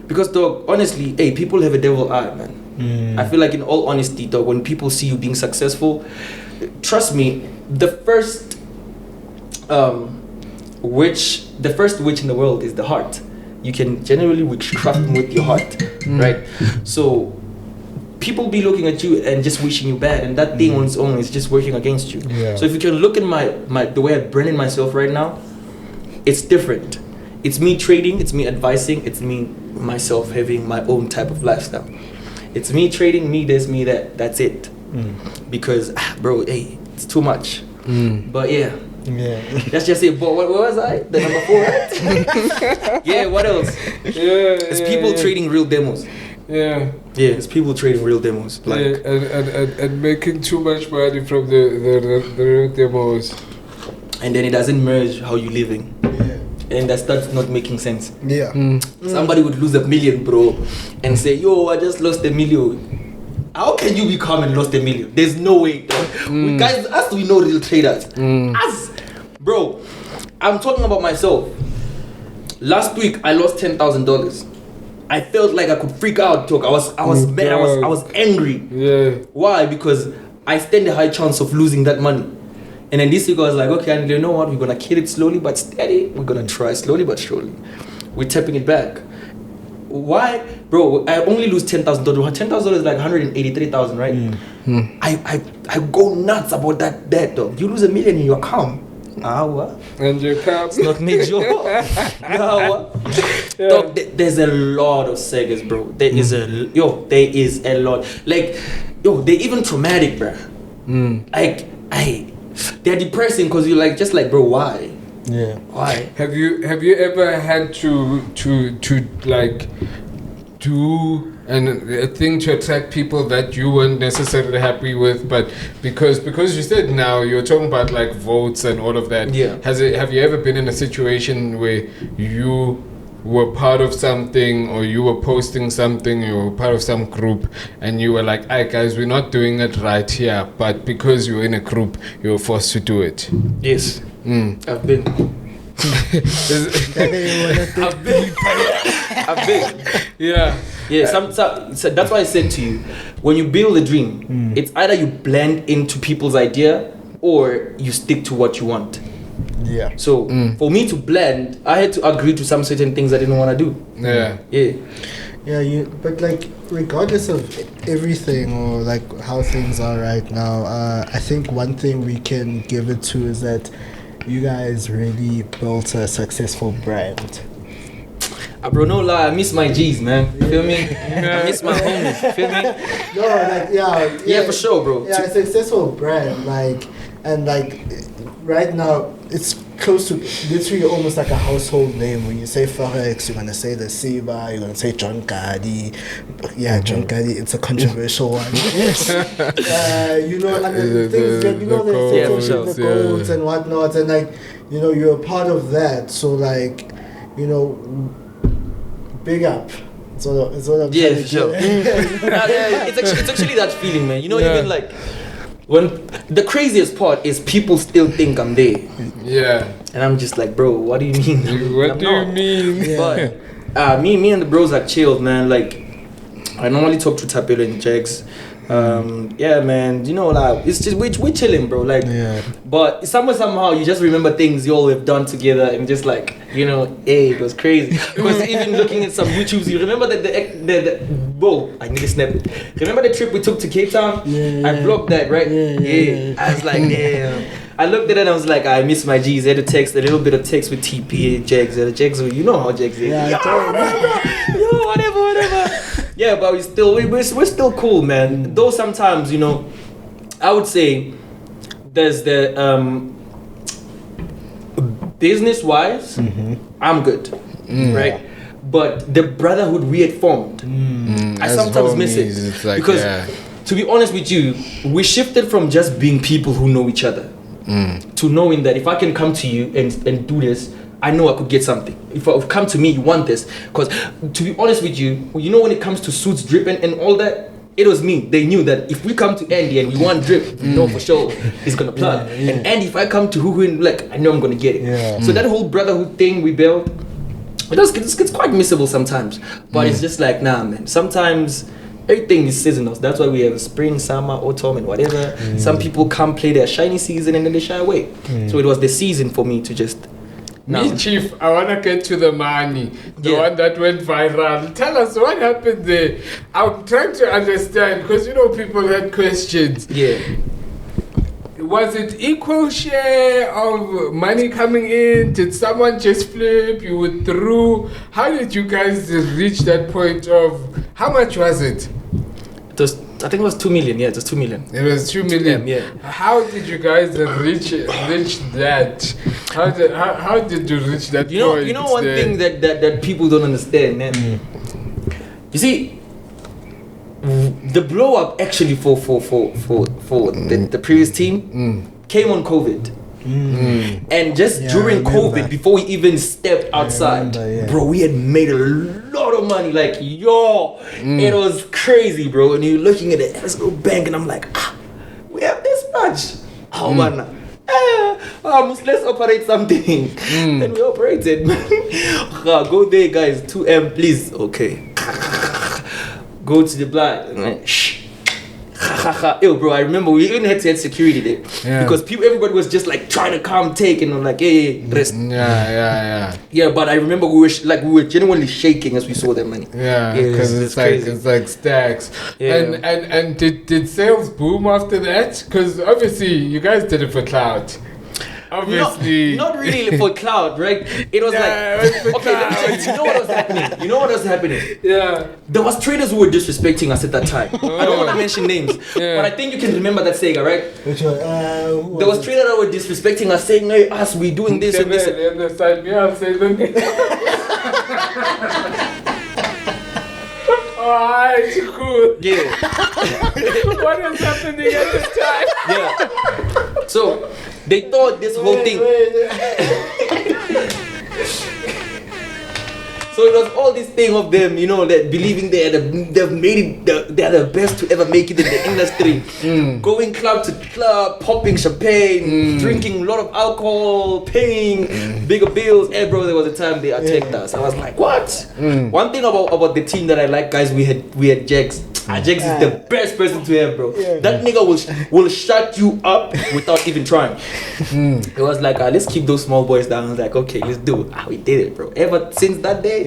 because dog, honestly, people have a devil eye, man. I feel like in all honesty, dog, when people see you being successful, trust me, the first witch in the world is the heart. You can generally witchcraft with your heart, right? So people be looking at you and just wishing you bad, and that thing on its own is just working against you. So if you can look at the way I've branded myself right now, it's different. It's me trading, it's me advising, it's me myself having my own type of lifestyle. It's me trading, me this, me that. That's it. Because bro, it's too much. But yeah. That's just it. But what was I? The number 4, right? Yeah, what else? It's people trading real demos. Yeah, it's people trading real demos. Like and making too much money from the real demos. And then it doesn't merge how you're living. And that starts not making sense. Somebody would lose $1 million, bro, and say, yo, I just lost $1 million. How can you become and lost $1 million? There's no way. We guys, as we know real traders. Bro, I'm talking about myself. Last week I lost $10,000. I felt like I could freak out, talk. I was mad, I was angry. Why? Because I stand a high chance of losing that money. And then this week I was like, okay, and you know what? We're gonna kill it slowly but steady. We're gonna try slowly but surely. We're tapping it back. Why, bro? I only lose $10,000. $10,000 is like 183,000, right? I go nuts about that dog. You lose $1 million and you're calm. What? And you're calm. It's not major. Dog, there's a lot of sagas, bro. There is a lot. Like, they're even traumatic, bro. They're depressing because you're like, bro, why? Why? Have you ever had to like do a thing to attract people that you weren't necessarily happy with, but because you said now you're talking about like votes and all of that. Have you ever been in a situation where you were part of something, or you were posting something, you were part of some group, and you were like, "Hey guys, we're not doing it right here," but because you were in a group, you were forced to do it? Yes. I've been. I've been. Yeah. So that's why I said to you, when you build a dream, it's either you blend into people's idea or you stick to what you want. So for me to blend, I had to agree to some certain things I didn't want to do. But like, regardless of everything or like how things are right now, I think one thing we can give it to is that you guys really built a successful brand. Bro, no lie, I miss my G's, man. You feel me? I miss my homies. You feel me? Yeah, for sure, bro. Yeah, a successful brand, and right now it's close to literally almost like a household name. When you say Forex, you're gonna say the Siba, you're gonna say John Gadi. John Gadi, it's a controversial one. You know, and the things that the goals and whatnot, and you're a part of that. So big up. It's all I'm trying to sure. It's actually that feeling, man. Even like when the craziest part is people still think I'm there. And I'm just like, bro, what do you mean? What do you mean? But me and the bros are chilled, man. Like, I normally talk to Tumelo and Jags. Yeah, man, you know, like, it's just we're chilling, bro. Like, but somehow you just remember things you all have done together, and just like, you know, hey, it was crazy. Because even looking at some YouTubes, you remember that whoa, I need to snap it. Remember the trip we took to Cape Town? I blocked that, right? Yeah. I was like, damn. I looked at it and I was like, I miss my G's. I had to text a little bit of text with TP and Jags. Jags, you know how Jags is. Yo, whatever. Yeah, but we're still cool, man. Though sometimes, you know, I would say there's the business-wise, I'm good, right? But the brotherhood we had formed, I sometimes miss it. Like, because, to be honest with you, we shifted from just being people who know each other to knowing that if I can come to you and do this, I know I could get something. If I come to me, you want this. Because to be honest with you, you know, when it comes to suits, drip and all that, it was me. They knew that if we come to Andy and we want drip, you know for sure he's gonna plug. And Andy, if I come to Huhu, like, I know I'm gonna get it. So that whole brotherhood thing we built, it's quite missable sometimes. But it's just like, nah, man. Sometimes everything is seasonal. That's why we have spring, summer, autumn, and whatever. Some people come play their shiny season and then they shy away. So it was the season for me to just. Me, Chief, I want to get to the money, the one that went viral. Tell us what happened there. I'm trying to understand, because, you know, people had questions. Was it equal share of money coming in? Did someone just flip? You withdrew? How did you guys reach that point of, how much was it? I think it was 2 million. Yeah, it was 2 million. It was 2 million. Yeah. How did you guys reach that? How did you reach that point? You know one thing that people don't understand, man. You see, the blow up actually for the previous team came on COVID. And just during COVID, before we even stepped outside, bro, we had made a lot of money. Like, it was crazy, bro. And you're looking at it, let's go bank, and I'm like, we have this much. Oh man, let's operate something. Then we operated. Go there, guys. 2M, please. Okay. Go to the blind. Shh. Yo, bro, I remember we even had to have security there because everybody was just like trying to come take, and I'm like, hey, rest. Yeah, but I remember we were genuinely shaking as we saw that money. Because it's like stacks. And did sales boom after that? Because obviously you guys did it for clout. Obviously, not really for cloud, right? It was like, okay, let me tell you, you know what was happening? There was traders who were disrespecting us at that time. I don't want to mention names, but I think you can remember that Sega, right? Which one? There was traders that were disrespecting us, saying, "Hey, us, we doing this and this." Alright, cool. Yeah. What was happening at this time? Yeah. So they thought this whole thing. So it was all this thing of them, you know, that believing they've made it, they're the best to ever make it in the industry. Going club to club, popping champagne, drinking a lot of alcohol, paying bigger bills. Hey, bro, there was a time they attacked us. I was like, what? One thing about the team that I like, guys, we had Jags. Jags is the best person to have, bro. That nigga will shut you up without even trying. It was like, let's keep those small boys down. I was like, okay, let's do it. We did it, bro. Ever since that day,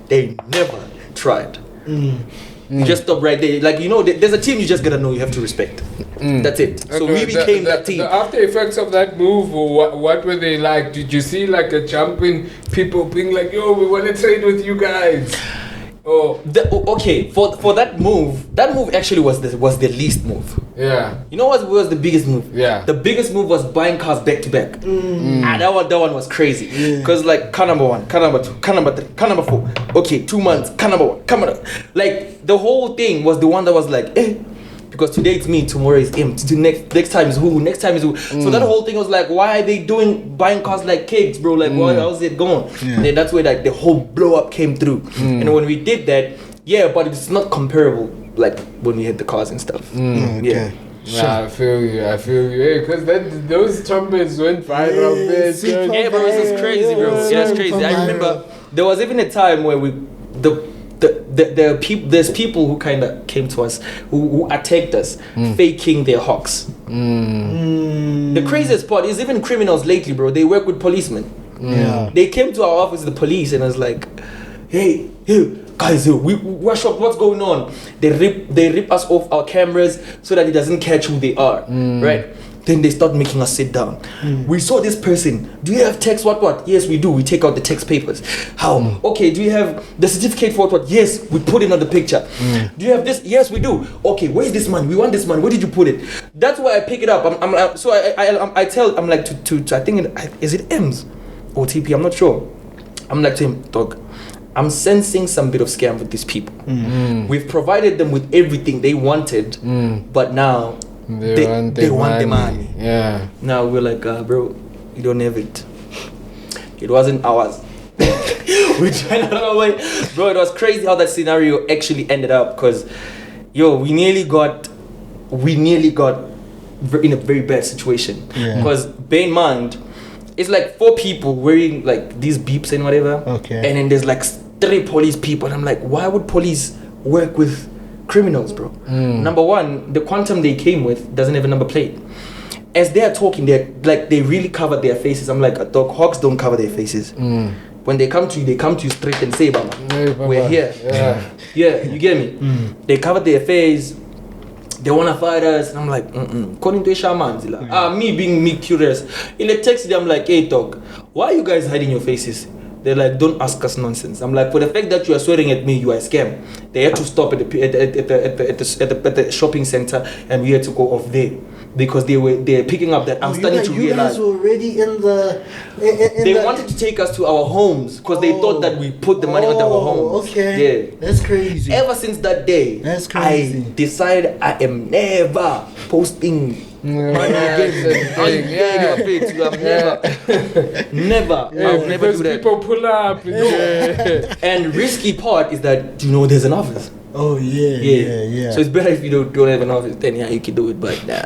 they never tried. You just stop right there. Like, you know, there's a team you just gotta know you have to respect. That's it. So we became that team. The after effects of that move, what were they like? Did you see like a jump in people being like, yo, we want to trade with you guys? Okay, for that move actually was the least move. Yeah. You know what was the biggest move? Yeah. The biggest move was buying cars back to back. That one was crazy. Because like car number 1, car number 2, car number 3, car number 4. Okay, 2 months, car number 1, car number. Like the whole thing was the one that was like, because today it's me, tomorrow is him, next time is who, next time is who. So that whole thing was like, why are they buying cars like cakes, bro? Like, how's it going? And then that's where like the whole blow up came through. And when we did that, but it's not comparable like when we had the cars and stuff. Okay. Nah, I feel you. Because those trumpets went viral. Yeah, bro, this is crazy, bro. Yeah, it's crazy. I remember There was even a time where there's people who kind of came to us who attacked us, faking their hawks. The craziest part is even criminals lately, bro. They work with policemen. Yeah. They came to our office, the police, and I was like, hey, guys, what's up? What's going on? They rip us off our cameras so that it doesn't catch who they are, right? Then they start making us sit down. We saw this person. Do you have text? What? Yes, we do. We take out the text papers. How? Okay. Do you have the certificate for what? Yes, we put it on the picture. Do you have this? Yes, we do. Okay, where's this man? We want this man. Where did you put it? That's why I pick it up. I tell. I'm like to I think is it M's or TP? I'm not sure. I'm like to him, dog, I'm sensing some bit of scam with these people. We've provided them with everything they wanted, but now they want the money. Yeah. Now we're like, bro, you don't have it. It wasn't ours. We're trying to run away. Bro, it was crazy how that scenario actually ended up, because, we nearly got in a very bad situation. Because bear in mind, it's like 4 people wearing like these beeps and whatever. Okay. And then there's like 3 police people. And I'm like, why would police work with criminals, bro? Number one, the quantum they came with doesn't have a number plate. As they're talking, they really cover their faces. I'm like, dog, hawks don't cover their faces. When they come to you straight and say, Baba, we're here. Yeah, you get me? They cover their face. They want to fight us. And I'm like, according to a shaman, me being curious. In the text, I'm like, hey, dog, why are you guys hiding your faces? They're like, don't ask us nonsense. I'm like, for the fact that you are swearing at me, you are a scam. They had to stop at the shopping center, and we had to go off there because they're picking up that I'm starting to realize. You guys were already in the. They wanted to take us to our homes because they thought that we put the money on our homes. Okay. Yeah. That's crazy. Ever since that day, that's crazy. I decided I am never posting. Never. I'll never do that. People pull up. And risky part is that there's an office. Oh yeah. So it's better if you don't have an office. Then you can do it, but nah,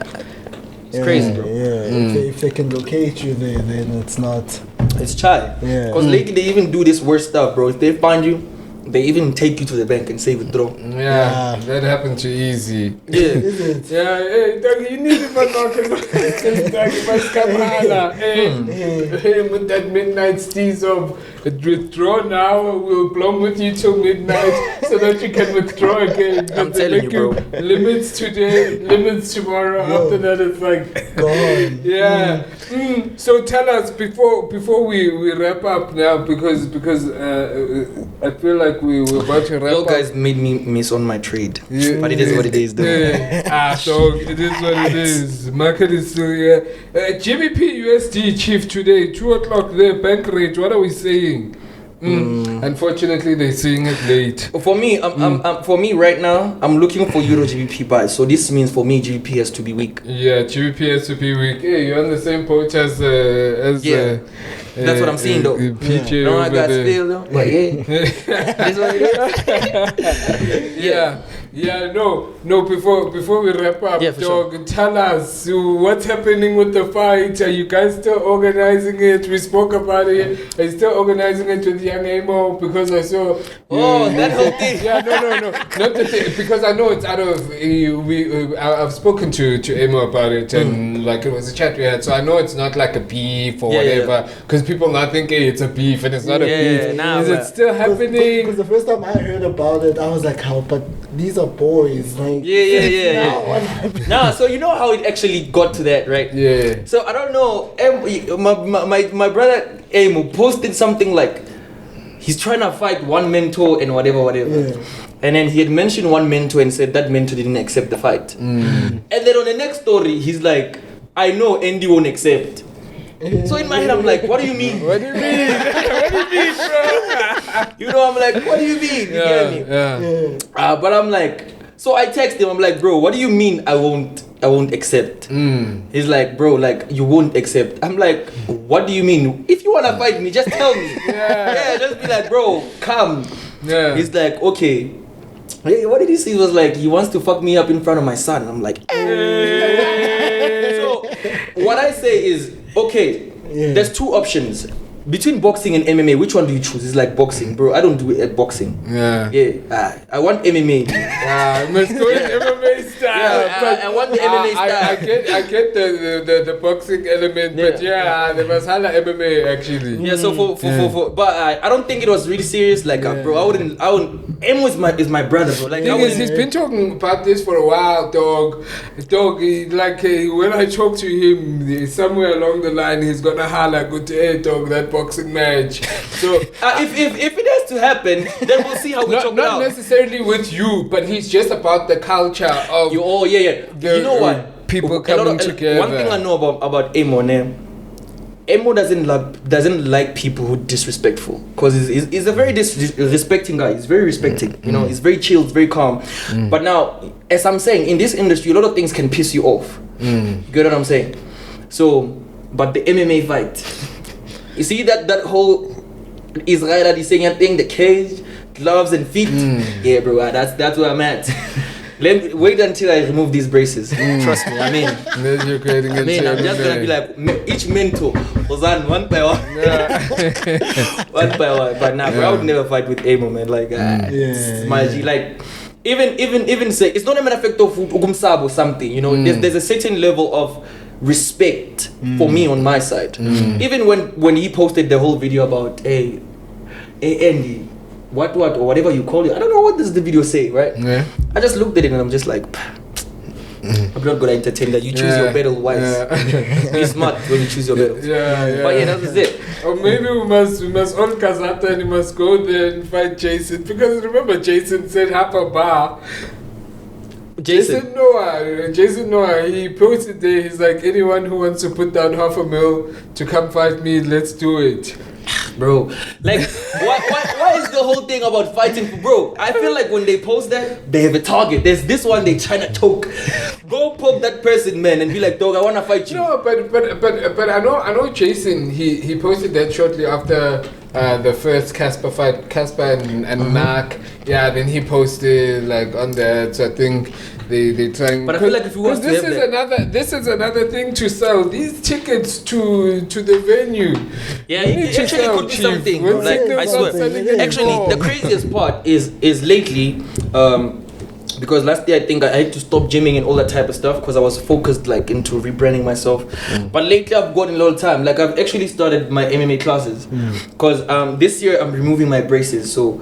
it's crazy, bro. Yeah. If they can locate you there, then it's not. It's chai. Yeah. Because lately they even do this worse stuff, bro. If they find you, they even take you to the bank and say withdraw. Yeah, that happened to Easy. Yeah. Is it? Yeah, hey, dog, you need to Hey, with that midnight steez of withdraw now, we'll blow with you till midnight so that you can withdraw again. I'm telling you, bro. Limits today, limits tomorrow. After that, it's like gone. Yeah. So tell us before we wrap up now, because I feel like we're about to wrap up. You guys made me miss on my trade, but it is what it is, though. So it is what it is. Market is still here. GBP USD chief today, 2 o'clock there, bank rate. What are we saying? Unfortunately, they're seeing it late. For me, right now, I'm looking for Euro GBP buys. So this means for me, GBP has to be weak. Yeah, GBP has to be weak. Hey, you're on the same boat as that's what I'm seeing, though. PJ I got feel though, but this what it is. No. Before we wrap up, dog, sure. Tell us what's happening with the fight. Are you guys still organizing it? We spoke about it. Are you still organizing it with Young Amo? Because I saw. That whole thing. Yeah, no, not the thing. Because I know it's out of. I've spoken to Amo about it, and like it was a chat we had. So I know it's not like a beef or whatever. Because people now think, hey, it's a beef, and it's not a beef. Is it still happening? Because the first time I heard about it, I was like, how? But these are boys, like Nah, so you know how it actually got to that, right? Yeah. So I don't know. My brother Amo posted something like he's trying to fight one mentor and whatever. Yeah. And then he had mentioned one mentor and said that mentor didn't accept the fight. And then on the next story, he's like, I know Andy won't accept. So in my head, I'm like, what do you mean? What do you mean? What do you mean, bro? I'm like, what do you mean? You get me? Yeah. But I'm like, so I text him. I'm like, bro, what do you mean I won't accept? He's like, bro, like you won't accept. I'm like, what do you mean? If you wanna fight me, just tell me. Just be like, bro, come. Yeah. He's like, okay. Hey, what did he say? He was like, he wants to fuck me up in front of my son. I'm like, So what I say is, okay, there's 2 options. between boxing and MMA, which one do you choose? It's like boxing, bro. I don't do it at boxing. Yeah. I want MMA. Let's go with MMA style. Yeah, I want the MMA style. I get the boxing element, but the masala MMA actually. Yeah, so for but I don't think it was really serious. Like, bro, I wouldn't. Emo is my brother, bro. Like, he's been talking about this for a while, dog. When I talk to him, somewhere along the line, he's gonna holler, "Good day, dog." That boxing match. So if it has to happen, then we'll see how we chop it out. Not necessarily with you, but he's just about the culture of. You know what? People coming together. One thing I know about Emo, Emo doesn't like people who disrespectful, because he's a very respecting guy. He's very respecting. You know, he's very chilled, very calm. But now, as I'm saying, in this industry, a lot of things can piss you off. You get what I'm saying? So, but the MMA fight. You see that whole Israel Adesanya thing, the cage, gloves and feet. Yeah, bro, that's where I'm at. Wait until I remove these braces. Trust me, I'm just gonna be like each mentor was on one by one. One by one. But nah, bro, I would never fight with Emo, man. Like, my G, like, even say it's not a matter of ugumsab or something. You know, there's a certain level of respect for me on my side. Even when he posted the whole video about hey Andy, what or whatever you call it, I don't know what does the video say, right? I just looked at it and I'm just like, I'm not gonna entertain that. You choose your battle wise. Be smart when you choose your battles. But yeah, that was it. Or maybe we must on Kazata and we must go there and fight Jason, because remember Jason said half a bar. Jason Noah, he posted there, he's like, anyone who wants to put down $500,000 to come fight me, let's do it. Bro, like, why is the whole thing about fighting for, bro? I feel like when they post that, they have a target. There's this one they trying to choke. Go poke that person, man, and be like, dog, I want to fight you. No, but I know Jason, he posted that shortly after the first Casper fight, Casper and Mark. Yeah, then he posted like on that, so I think they trying. But I feel like if you want to this is another thing to sell, these tickets to the venue. Yeah, it actually could be something. Like, I swear. Actually, the craziest part is lately, because last year I think I had to stop gymming and all that type of stuff because I was focused like into rebranding myself. But lately I've gotten a lot of time. Like, I've actually started my MMA classes because this year I'm removing my braces. So,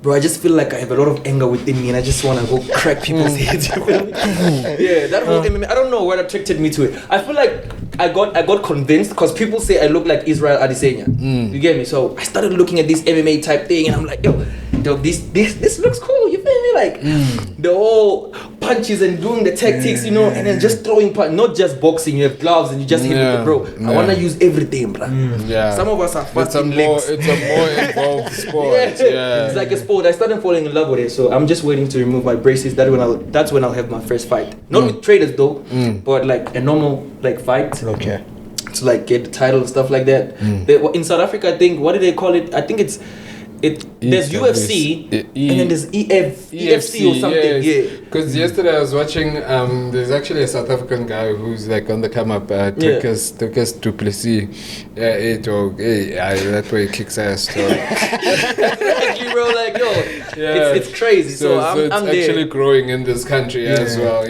bro, I just feel like I have a lot of anger within me and I just want to go crack people's heads. Yeah, that whole MMA, I don't know what attracted me to it. I feel like I got convinced because people say I look like Israel Adesanya. You get me? So I started looking at this MMA type thing and I'm like, yo, this looks cool. You feel me? Like the whole punches and doing the tactics, you know, and then just throwing punch, not just boxing. You have gloves and you just hit with it, bro. I want to use everything, bro. Some of us are fucking legs. It's a more involved sport. It's like a sport. I started falling in love with it, so I'm just waiting to remove my braces. That's when I'll have my first fight. Not with traders though, but like a normal like fight. Okay. To like get the title and stuff like that. In South Africa, I think, what do they call it? I think there's UFC and then there's EFC or something. Yeah. Because yesterday I was watching. There's actually a South African guy who's like on the come up. Tukas Du Plessis. That way he kicks ass. Exactly, bro. Like, yo, it's crazy. So I'm actually there. Growing in this country as well.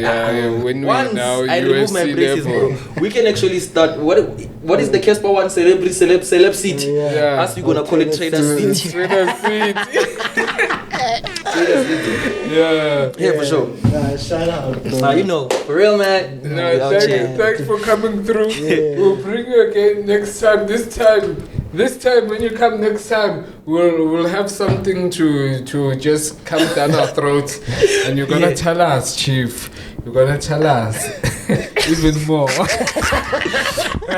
When once we now I remove my UFC braces, level, bro, we can actually start. What is the Casper one? Celeb seat. As we gonna call it, trader seat. Yeah, for sure. Shout out. You know, for real, man. Thanks for coming through. We'll bring you again next time. This time when you come next time, we'll have something to just come down our throats, and you're gonna tell us, Chief. You're gonna tell us even more. All right, guys.